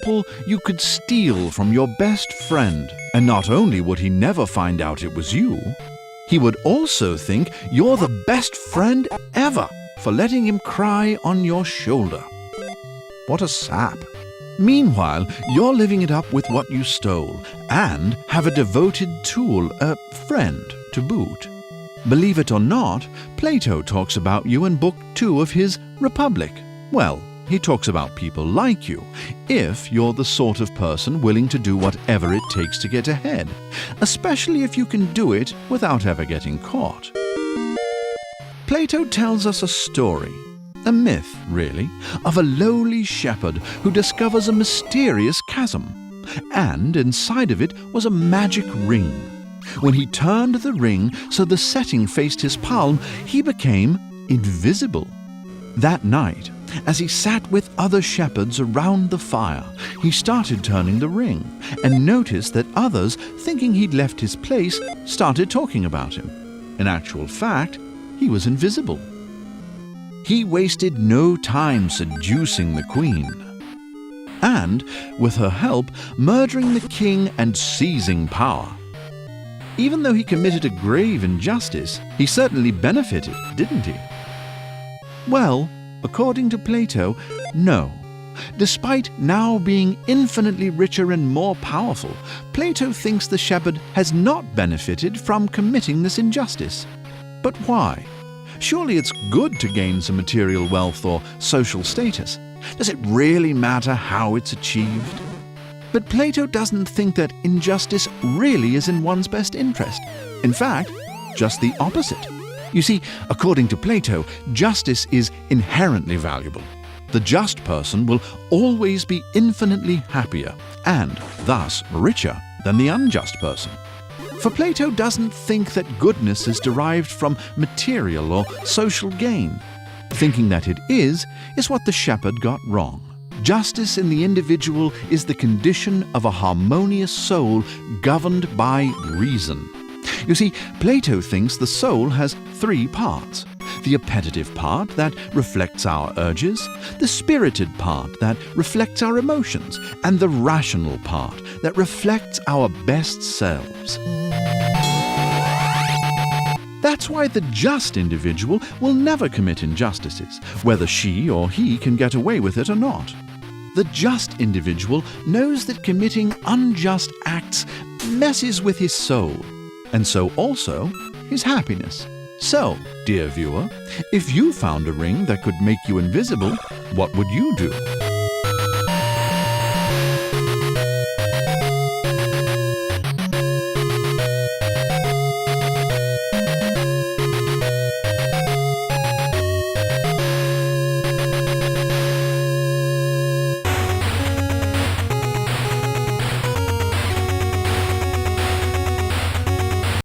apple you could steal from your best friend, and not only would he never find out it was you, he would also think you're the best friend ever for letting him cry on your shoulder. What a sap. Meanwhile, you're living it up with what you stole, and have a devoted tool, a friend, to boot. Believe it or not, Plato talks about you in Book 2 of his Republic. Well, he talks about people like you, if you're the sort of person willing to do whatever it takes to get ahead, especially if you can do it without ever getting caught. Plato tells us a story, a myth, really, of a lowly shepherd who discovers a mysterious chasm, and inside of it was a magic ring. When he turned the ring so the setting faced his palm, he became invisible. That night, as he sat with other shepherds around the fire, he started turning the ring and noticed that others, thinking he'd left his place, started talking about him. In actual fact, he was invisible. He wasted no time seducing the queen, and, with her help, murdering the king and seizing power. Even though he committed a grave injustice, he certainly benefited, didn't he? Well, according to Plato, no. Despite now being infinitely richer and more powerful, Plato thinks the shepherd has not benefited from committing this injustice. But why? Surely it's good to gain some material wealth or social status. Does it really matter how it's achieved? But Plato doesn't think that injustice really is in one's best interest. In fact, just the opposite. You see, according to Plato, justice is inherently valuable. The just person will always be infinitely happier and, thus, richer than the unjust person. For Plato doesn't think that goodness is derived from material or social gain. Thinking that it is what the shepherd got wrong. Justice in the individual is the condition of a harmonious soul governed by reason. You see, Plato thinks the soul has three parts. The appetitive part that reflects our urges, the spirited part that reflects our emotions, and the rational part that reflects our best selves. That's why the just individual will never commit injustices, whether she or he can get away with it or not. The just individual knows that committing unjust acts messes with his soul, and so also his happiness. So, dear viewer, if you found a ring that could make you invisible, what would you do?